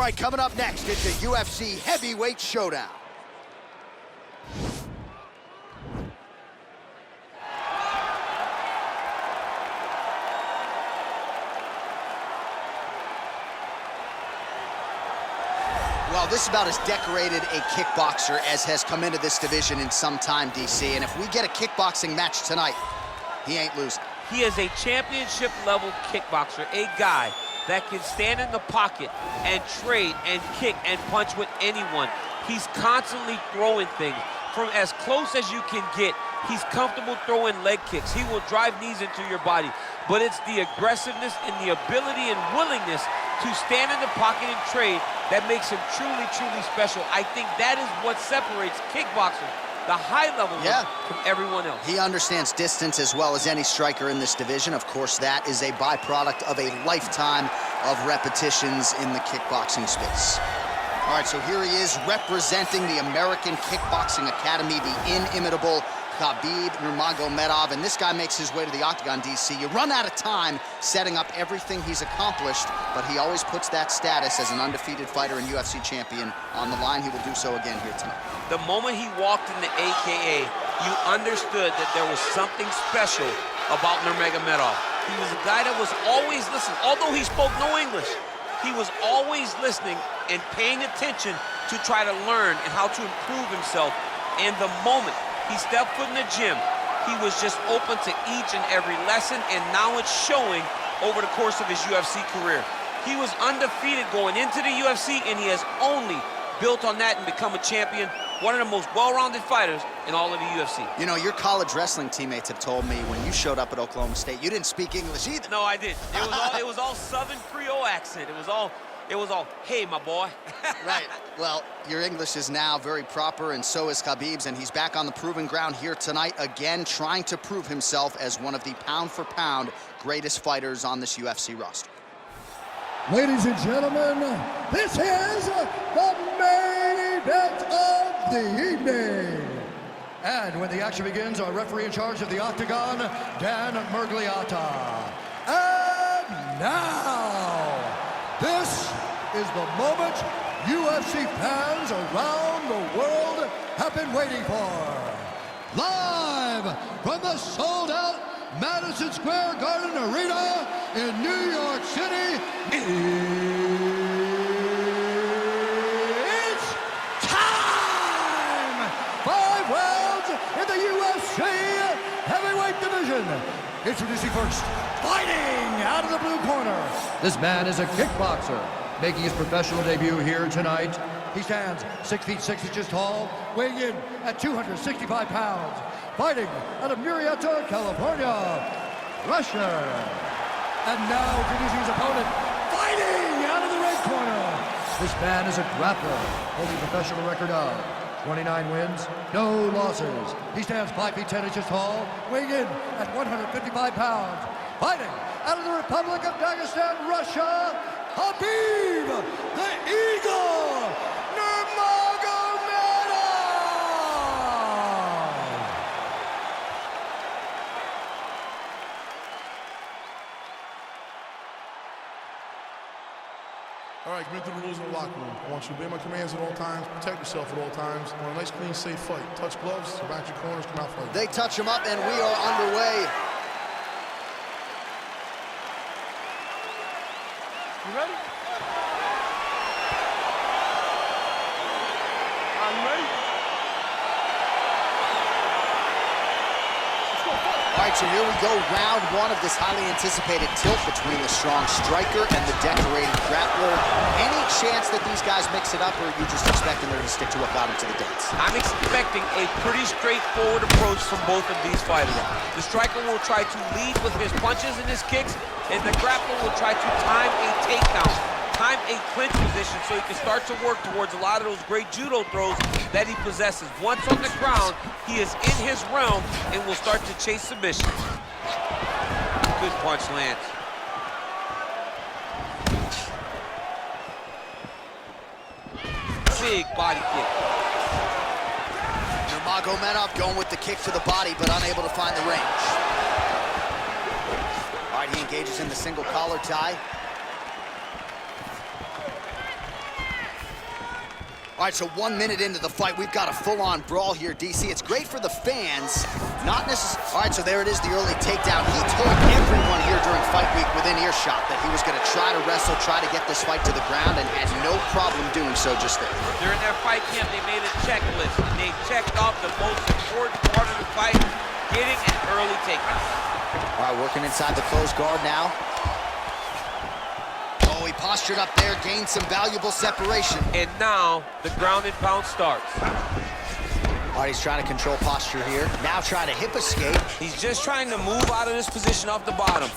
right, coming up next, it's a UFC heavyweight showdown. Well, this is about as decorated a kickboxer as has come into this division in some time, DC. And if we get a kickboxing match tonight, he ain't losing. He is a championship-level kickboxer, a guy that can stand in the pocket and trade and kick and punch with anyone. He's constantly throwing things from as close as you can get. He's comfortable throwing leg kicks. He will drive knees into your body. But it's the aggressiveness and the ability and willingness to stand in the pocket and trade that makes him truly, truly special. I think that is what separates kickboxers, the high level from everyone else. He understands distance as well as any striker in this division. Of course, that is a byproduct of a lifetime of repetitions in the kickboxing space. All right, so here he is representing the American Kickboxing Academy, the inimitable Khabib Nurmagomedov, and this guy makes his way to the Octagon, DC. You run out of time setting up everything he's accomplished, but he always puts that status as an undefeated fighter and UFC champion on the line. He will do so again here tonight. The moment he walked in the AKA, you understood that there was something special about Nurmagomedov. He was a guy that was always listening. Although he spoke no English, he was always listening and paying attention to try to learn and how to improve himself. And the moment he stepped foot in the gym, he was just open to each and every lesson, and now it's showing over the course of his UFC career. He was undefeated going into the UFC, and he has only built on that and become a champion, one of the most well-rounded fighters in all of the UFC. You know, your college wrestling teammates have told me when you showed up at Oklahoma State, you didn't speak English either. No, I didn't. It was all Southern Creole accent. It was all, hey, my boy. Right. Well, your English is now very proper, and so is Khabib's, and he's back on the proving ground here tonight, again, trying to prove himself as one of the pound-for-pound greatest fighters on this UFC roster. Ladies and gentlemen, this is the main event of the evening. And when the action begins, our referee in charge of the Octagon, Dan Mergliata. And now, this is the moment UFC fans around the world have been waiting for. Live from the sold-out Madison Square Garden Arena in New York City, it's time! 5 rounds in the UFC heavyweight division. Introducing first, fighting out of the blue corner. This man is a kickboxer, making his professional debut here tonight. He stands 6 feet 6 inches tall, weighing in at 265 pounds. Fighting out of Murrieta, California, Russia. And now introducing his opponent, fighting out of the red corner. This man is a grappler, holding a professional record of 29 wins, no losses. He stands 5 feet 10 inches tall, weighing in at 155 pounds. Fighting out of the Republic of Dagestan, Russia, Khabib, the Eagle, Nurmagomedov! All right, commit to the rules in the locker room. I want you to obey my commands at all times, protect yourself at all times. I want a nice, clean, safe fight. Touch gloves, back your corners, come out fighting. They touch him up, and we are underway. You ready? Are you ready? Let's go. All right, so here we go, round one of this highly anticipated tilt between the strong striker and the decorated grappler. Any chance that these guys mix it up, or are you just expecting them to stick to what got them to the dance? I'm expecting a pretty straightforward approach from both of these fighters. The striker will try to lead with his punches and his kicks, and the grappler will try to time a takedown, time a clinch position so he can start to work towards a lot of those great judo throws that he possesses. Once on the ground, he is in his realm and will start to chase submission. Good punch lands. Big body kick. Nurmagomedov going with the kick to the body, but unable to find the range. All right, he engages in the single collar tie. All right, so 1 minute into the fight, we've got a full-on brawl here, DC. It's great for the fans, not necessarily. All right, so there it is, the early takedown. He told everyone here during fight week within earshot that he was going to try to wrestle, try to get this fight to the ground, and had no problem doing so just there. During their fight camp, they made a checklist, and they checked off the most important part of the fight, getting an early takedown. All right, working inside the closed guard now. Oh, he postured up there, gained some valuable separation. And now, the ground and pound starts. All right, he's trying to control posture here. Now trying to hip escape. He's just trying to move out of this position off the bottom.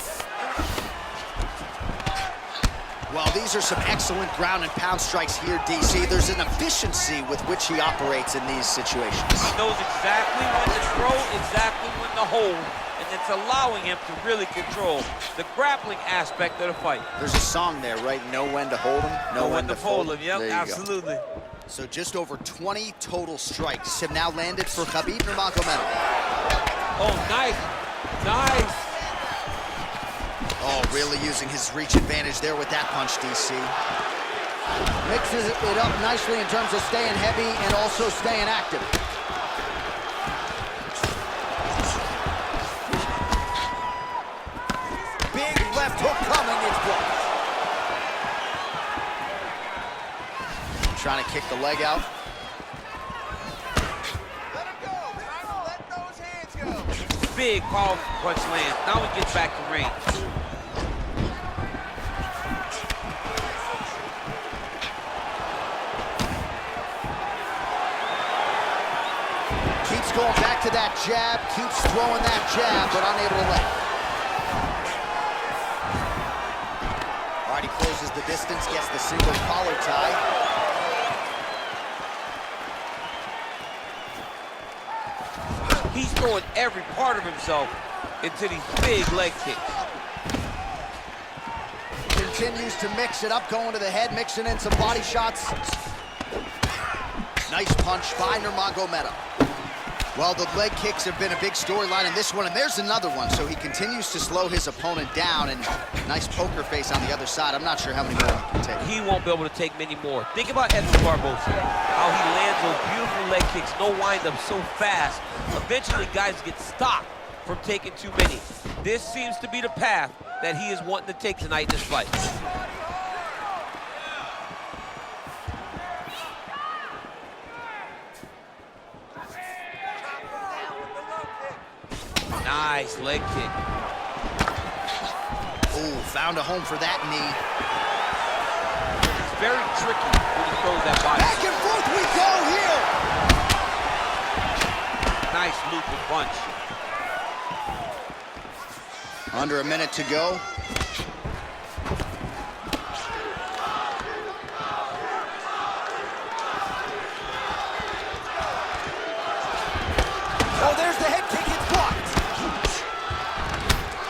Well, these are some excellent ground and pound strikes here, DC. There's an efficiency with which he operates in these situations. He knows exactly when to throw, exactly when to hold, and it's allowing him to really control the grappling aspect of the fight. There's a song there, right? Know when to hold him, know when to fold him. Yep, absolutely. Go. So just over 20 total strikes have now landed for Khabib Nurmagomedov. Oh, nice, nice. Oh, really using his reach advantage there with that punch, DC. Mixes it up nicely in terms of staying heavy and also staying active. Big left hook coming, it's blocked. Trying to kick the leg out. Let him go. Time to let those hands go. Big powerful punch lands. Now he gets back to range. Keeps going back to that jab, keeps throwing that jab, but unable to let. All right, he closes the distance, gets the single collar tie. He's throwing every part of himself into these big leg kicks. Continues to mix it up, going to the head, mixing in some body shots. Nice punch by Nurmagomedov. Well, the leg kicks have been a big storyline in this one, and there's another one. So he continues to slow his opponent down, and nice poker face on the other side. I'm not sure how many more he can take. He won't be able to take many more. Think about Edson Barboza, how he lands those beautiful leg kicks, no wind-up, so fast. Eventually, guys get stopped from taking too many. This seems to be the path that he is wanting to take tonight in this fight. Nice leg kick. Ooh, found a home for that knee. It's very tricky when he throws that body. Back and forth we go here. Nice looping punch. Under a minute to go. Oh, there's the head kick, it's blocked.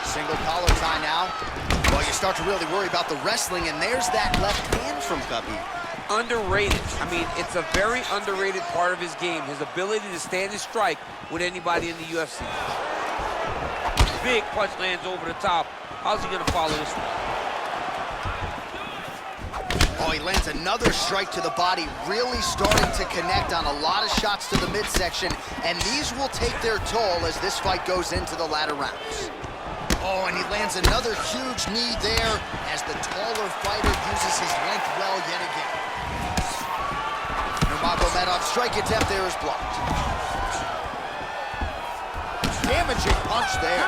Single collar tie now. Well, you start to really worry about the wrestling, and there's that left hand from Khabib. Underrated. I mean, it's a very underrated part of his game, his ability to stand and strike with anybody in the UFC. Big punch lands over the top. How's he gonna follow this one? Oh, he lands another strike to the body, really starting to connect on a lot of shots to the midsection, and these will take their toll as this fight goes into the latter rounds. Oh, and he lands another huge knee there as the taller fighter uses his length well yet again. Nurmagomedov's strike attempt there is blocked. Damaging punch there.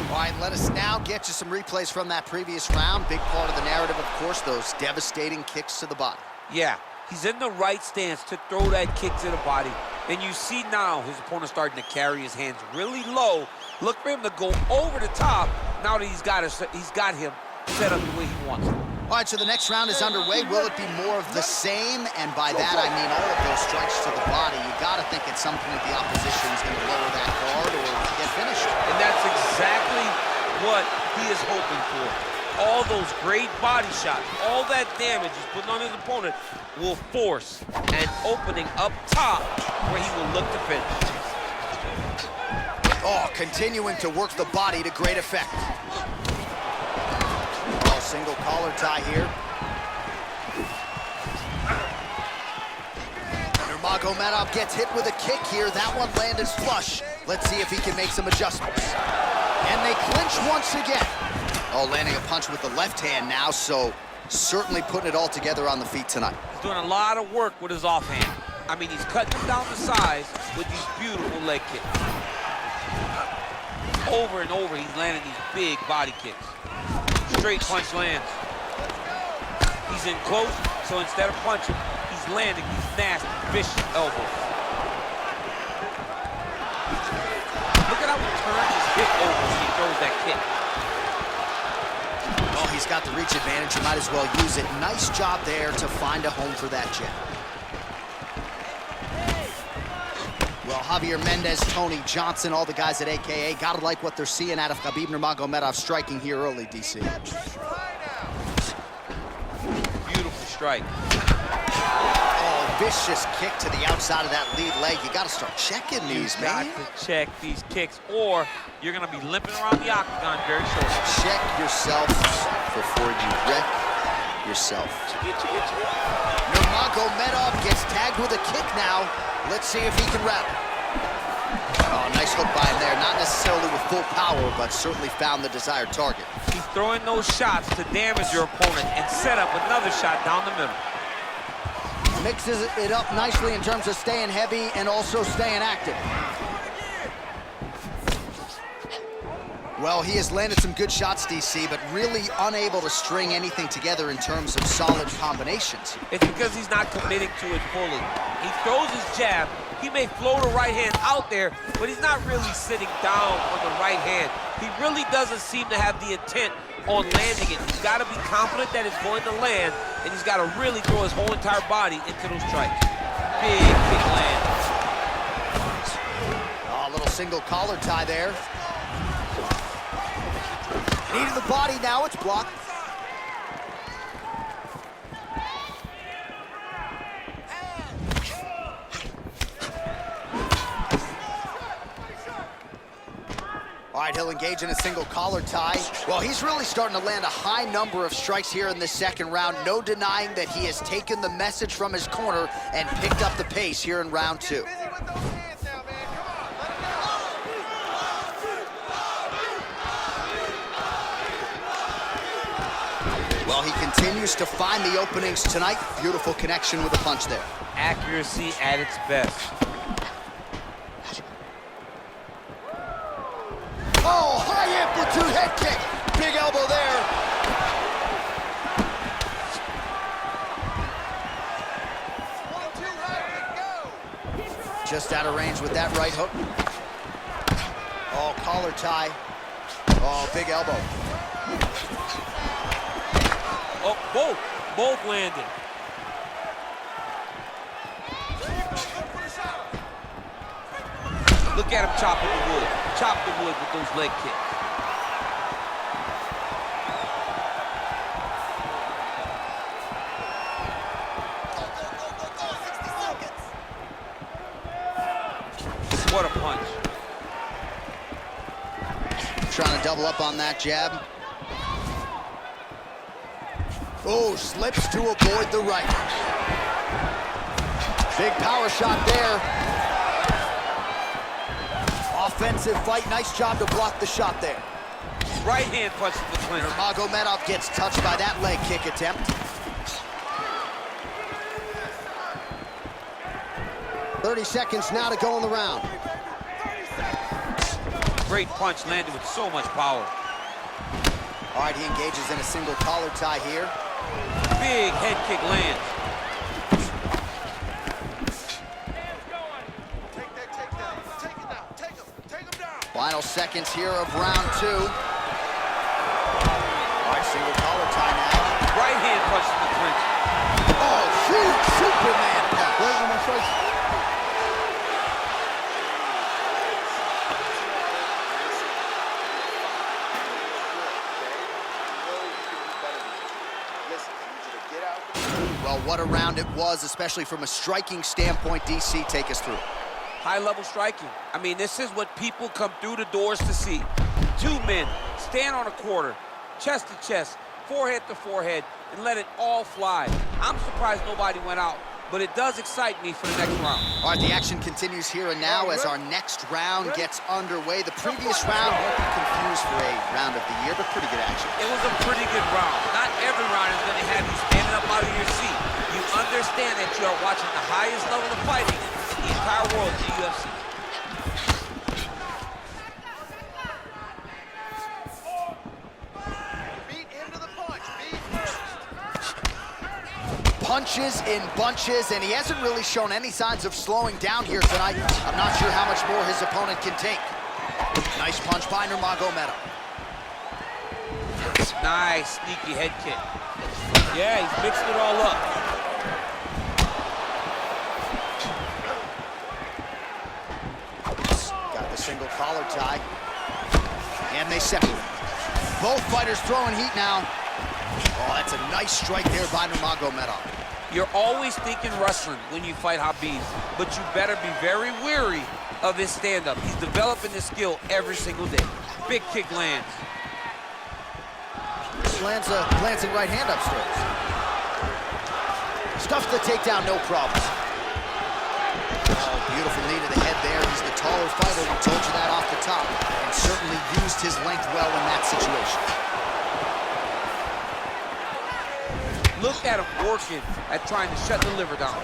All right, let us now get you some replays from that previous round. Big part of the narrative, of course, those devastating kicks to the body. Yeah, he's in the right stance to throw that kick to the body. And you see now his opponent starting to carry his hands really low. Look for him to go over the top now that he's got him set up the way he wants it. All right, so the next round is underway. Will it be more of the same? And by that, I mean all of those strikes to the body. You got to think at some point the opposition is going to lower that guard or get finished. And that's exactly what he is hoping for. all those great body shots, all that damage he's putting on his opponent will force an opening up top where he will look to finish. Oh, continuing to work the body to great effect. Oh, single collar tie here. Nurmagomedov gets hit with a kick here. That one landed flush. Let's see if he can make some adjustments. And they clinch once again. Oh, landing a punch with the left hand now, so certainly putting it all together on the feet tonight. He's doing a lot of work with his offhand. I mean, he's cutting him down to size with these beautiful leg kicks. Over and over, he's landing these big body kicks. Straight punch lands. He's in close, so instead of punching, he's landing these nasty, vicious elbows. Look at how he turns his hip over when he throws that kick. Well, he's got the reach advantage. You might as well use it. Nice job there to find a home for that jab. Well, Javier Mendez, Tony Johnson, all the guys at AKA, gotta like what they're seeing out of Khabib Nurmagomedov striking here early, DC. Beautiful strike. Oh, vicious kick to the outside of that lead leg. You gotta start checking these, man. You got to check these kicks, or you're gonna be limping around the octagon very shortly. Check yourself before you wreck yourself. Nurmagomedov gets tagged with a kick now. Let's see if he can wrap it. Oh, nice hook by him there. Not necessarily with full power, but certainly found the desired target. He's throwing those shots to damage your opponent and set up another shot down the middle. Mixes it up nicely in terms of staying heavy and also staying active. Well, he has landed some good shots, DC, but really unable to string anything together in terms of solid combinations. It's because he's not committing to it fully. He throws his jab. He may float a right hand out there, but he's not really sitting down on the right hand. He really doesn't seem to have the intent on landing it. He's got to be confident that it's going to land, and he's got to really throw his whole entire body into those strikes. Big, big land. Oh, a little single collar tie there. Knee to the body now, it's blocked. All right, he'll engage in a single collar tie. Well, he's really starting to land a high number of strikes here in this second round. No denying that he has taken the message from his corner and picked up the pace here in round two. Well, he continues to find the openings tonight. Beautiful connection with a punch there. Accuracy at its best. Oh, high amplitude head kick. Big elbow there. Just out of range with that right hook. Oh, collar tie. Oh, big elbow. Oh, both landed. Look at him chopping the wood. Chop the wood with those leg kicks. What a punch. Trying to double up on that jab. Oh, slips to avoid the right. Big power shot there. Offensive fight, nice job to block the shot there. Right hand punch to the clinch. Nurmagomedov gets touched by that leg kick attempt. 30 seconds now to go in the round. Great punch landed with so much power. All right, he engages in a single collar tie here. Big head kick lands. Final seconds here of round two. All right, single collar tie now. Right hand punch to the clinch. Oh, huge Superman punch. What a round it was, especially from a striking standpoint. DC, take us through. High-level striking. I mean, this is what people come through the doors to see. Two men stand on a quarter, chest to chest, forehead to forehead, and let it all fly. I'm surprised nobody went out, but it does excite me for the next round. All right, the action continues here and now as our next round gets underway. The previous round won't be confused for a round of the year, but pretty good action. It was a pretty good round. Not every round is going to have you standing up out of your seat. You understand that you are watching the highest level of fighting in the entire world, the UFC. Beat into the punch. Be first. Punches in bunches, and he hasn't really shown any signs of slowing down here tonight. I'm not sure how much more his opponent can take. Nice punch by Nurmagomedov. Nice, sneaky head kick. Yeah, he's mixed it all up. Got the single collar tie. And they separate. Both fighters throwing heat now. Oh, that's a nice strike there by Nurmagomedov. You're always thinking wrestling when you fight Khabib, but you better be very wary of his stand-up. He's developing this skill every single day. Big kick lands. Lands a glancing right hand upstairs. Stuffs the takedown, no problems. Oh, beautiful knee to the head there. He's the taller fighter. We told you that off the top. And certainly used his length well in that situation. Look at him working at trying to shut the liver down.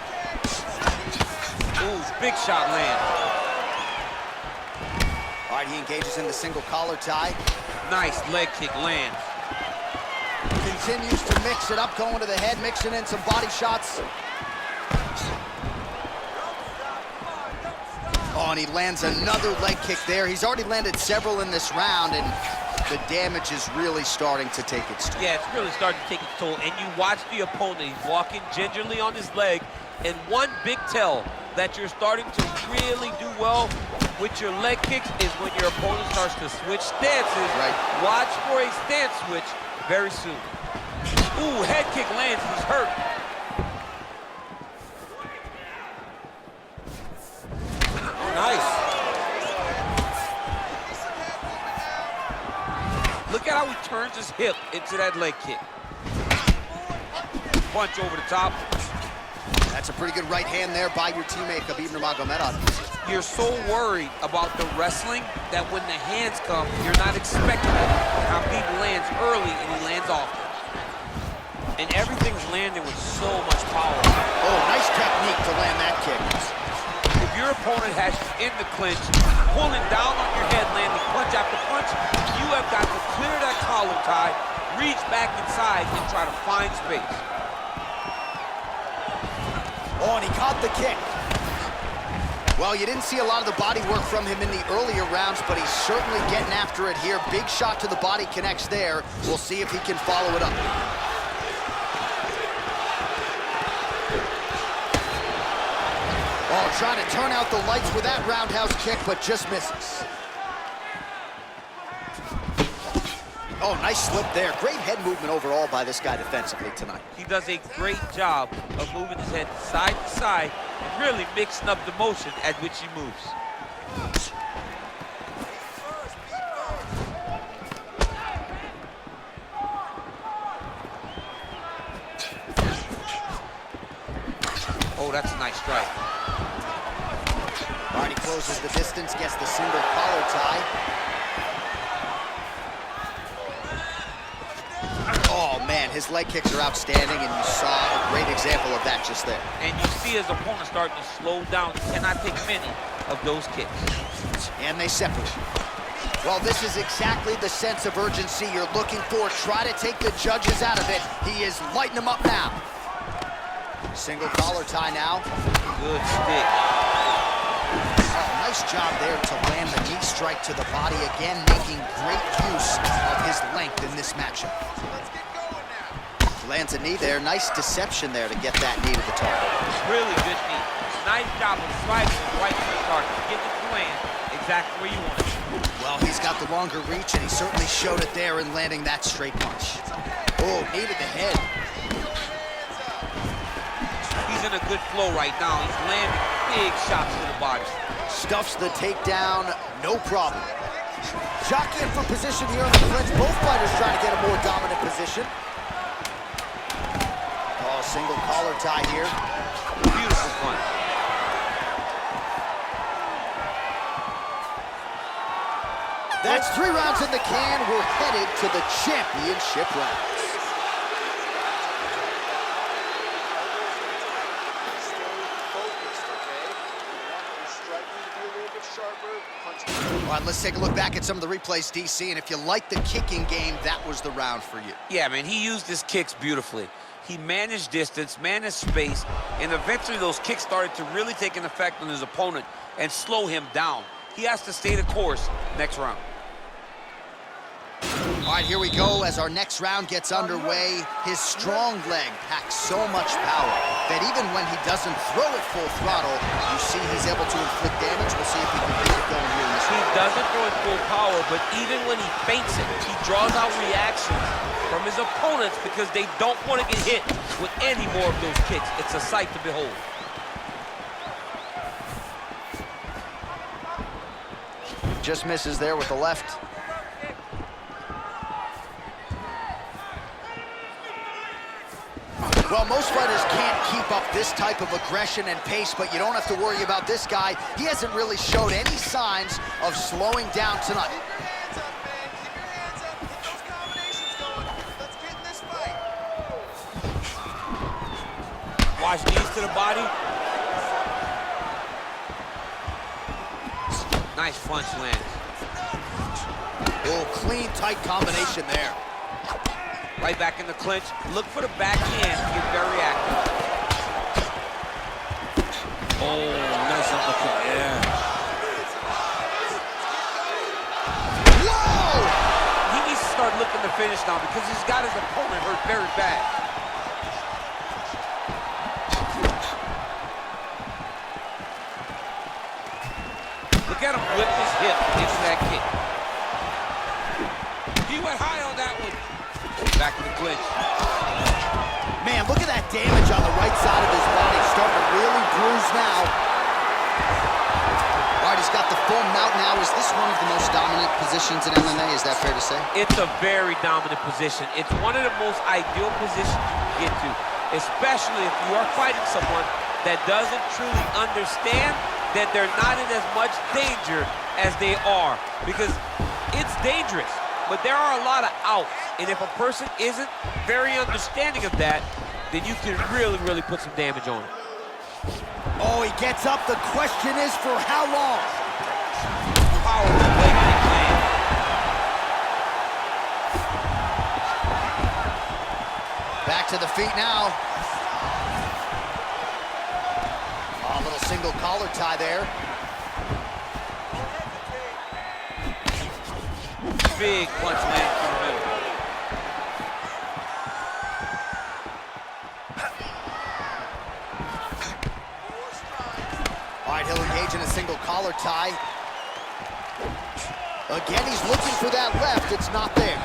Ooh, big shot land. All right, he engages in the single collar tie. Nice leg kick lands. Continues to mix it up, going to the head, mixing in some body shots. Oh, and he lands another leg kick there. He's already landed several in this round, and the damage is really starting to take its toll. Yeah, it's really starting to take its toll. And you watch the opponent, he's walking gingerly on his leg. And one big tell that you're starting to really do well with your leg kicks is when your opponent starts to switch stances. Right. Watch for a stance switch very soon. Ooh, head kick lands, he's hurt. Oh, nice. Look at how he turns his hip into that leg kick. Punch over the top. That's a pretty good right hand there by your teammate, Khabib Nurmagomedov. You're so worried about the wrestling that when the hands come, you're not expecting it. Khabib lands early and he lands often. And everything's landing with so much power. Oh, nice technique to land that kick. If your opponent has you in the clinch, pulling down on your head, landing punch after punch, you have got to clear that collar tie, reach back inside, and try to find space. Oh, and he caught the kick. Well, you didn't see a lot of the body work from him in the earlier rounds, but he's certainly getting after it here. Big shot to the body connects there. We'll see if he can follow it up. Oh, trying to turn out the lights with that roundhouse kick, but just misses. Oh, nice slip there. Great head movement overall by this guy defensively tonight. He does a great job of moving his head side to side and really mixing up the motion at which he moves. Oh, that's a nice strike. All right, he closes the distance, gets the single collar tie. Oh, man, his leg kicks are outstanding, and you saw a great example of that just there. And you see his opponent starting to slow down. He cannot take many of those kicks. And they separate. Well, this is exactly the sense of urgency you're looking for. Try to take the judges out of it. He is lighting them up now. Single collar tie now. Good stick. Oh, nice job there to land the knee strike to the body again, making great use of his length in this matchup. Let's get going now. Lands a knee there. Nice deception there to get that knee to the target. Really good knee. Nice job of sliding right to the target. Get it to land exactly where you want it. Well, he's got the longer reach, and he certainly showed it there in landing that straight punch. Oh, knee to the head. he's in a good flow right now. He's landing big shots to the body. Stuffs the takedown, no problem. Jockeying for position here in the clinch. Both fighters trying to get a more dominant position. Oh, single collar tie here. Beautiful punch. That's 3 rounds in the can. We're headed to the championship rounds. All right, let's take a look back at some of the replays, DC, and if you like the kicking game, that was the round for you. Yeah, man, he used his kicks beautifully. He managed distance, managed space, and eventually those kicks started to really take an effect on his opponent and slow him down. He has to stay the course next round. All right, here we go as our next round gets underway. His strong leg packs so much power that even when he doesn't throw it full throttle, you see he's able to inflict damage. We'll see if he can keep it going here in this round. He doesn't throw it full power, but even when he feints it, he draws out reactions from his opponents because they don't want to get hit with any more of those kicks. It's a sight to behold. Just misses there with the left. Well, most fighters can't keep up this type of aggression and pace, but you don't have to worry about this guy. He hasn't really showed any signs of slowing down tonight. Keep your hands up, man. Keep your hands up. Get those combinations going. Let's get in this fight. Watch knees to the body. Nice punch lands. Oh, clean, tight combination there. Right back in the clinch. Look for the backhand to get very active. Oh, nice uppercut, yeah. Whoa! He needs to start looking to finish now because he's got his opponent hurt very bad. Look at him whip his hip into that kick. He went high on that one. Back in the clinch. Man, look at that damage on the right side of his body. Starting to really bruise now. All right, he's got the full mount now. Is this one of the most dominant positions in MMA? Is that fair to say? It's a very dominant position. It's one of the most ideal positions you can get to, especially if you are fighting someone that doesn't truly understand that they're not in as much danger as they are, because it's dangerous, but there are a lot of outs. And if a person isn't very understanding of that, then you can really, really put some damage on him. Oh, he gets up. The question is for how long? Powerful leg kick land. Back to the feet now. Oh, a little single collar tie there. Big punch land through the middle. All right, he'll engage in a single collar tie. Again, he's looking for that left. It's not there.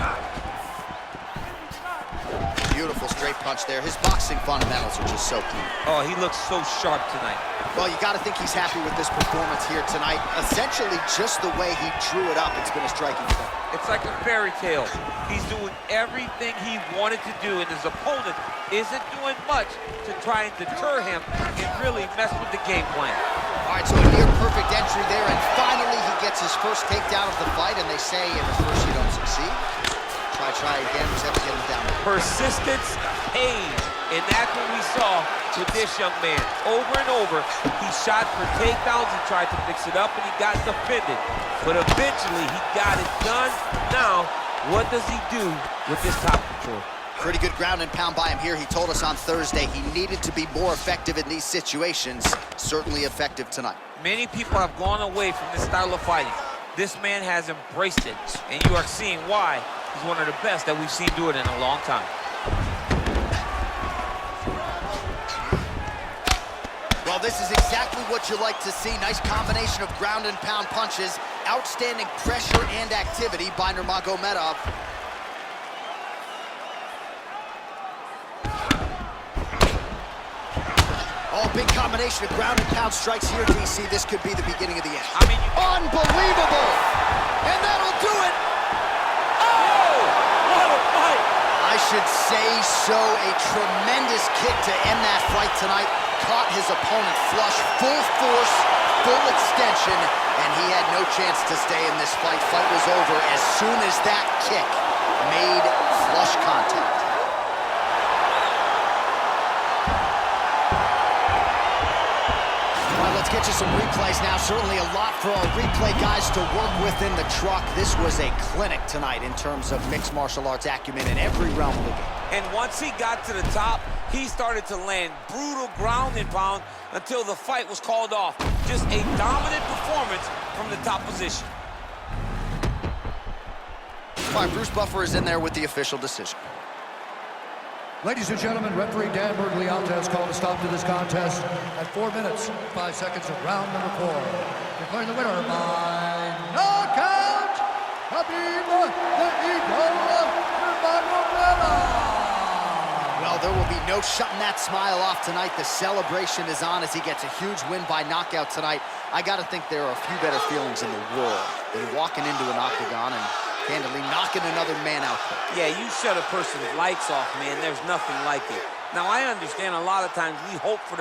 Beautiful straight punch there. His boxing fundamentals are just so clean. Oh, he looks so sharp tonight. Well, you got to think he's happy with this performance here tonight. Essentially, just the way he drew it up, it's been a striking fight. It's like a fairy tale. He's doing everything he wanted to do, and his opponent isn't doing much to try and deter him and really mess with the game plan. All right, so a near perfect entry there, and finally he gets his first takedown of the fight, and they say in the first you don't succeed. Try again, just have to get him down. Persistence pays, and that's what we saw with this young man. Over and over, he shot for takedowns and tried to mix it up, and he got defended. But eventually, he got it done. Now, what does he do with this top control? Pretty good ground and pound by him here. He told us on Thursday he needed to be more effective in these situations. Certainly effective tonight. Many people have gone away from this style of fighting. This man has embraced it, and you are seeing why he's one of the best that we've seen do it in a long time. Well, this is exactly what you like to see. Nice combination of ground and pound punches. Outstanding pressure and activity by Nurmagomedov. big combination of ground and pound strikes here, DC. This could be the beginning of the end. I mean, unbelievable! And that'll do it! oh! What a fight! I should say so. A tremendous kick to end that fight tonight. Caught his opponent flush, full force, full extension, and he had no chance to stay in this fight. Fight was over as soon as that kick made flush contact. All right, let's get you some replays now. Certainly a lot for our replay guys to work with in the truck. This was a clinic tonight in terms of mixed martial arts acumen in every realm of the game. And once he got to the top, he started to land brutal ground and pound until the fight was called off. Just a dominant performance from the top position. All right, Bruce Buffer is in there with the official decision. Ladies and gentlemen, referee Dan Bergliata has called a stop to this contest at 4 minutes, 5 seconds of round number 4. Declaring the winner by knockout, Khabib the Eagle Nurmagomedov. Well, there will be no shutting that smile off tonight. The celebration is on as he gets a huge win by knockout tonight. I got to think there are a few better feelings in the world than walking into an octagon and candidly knocking another man out quick. Yeah, you shut a person's lights off, man. There's nothing like it. Now, I understand a lot of times we hope for the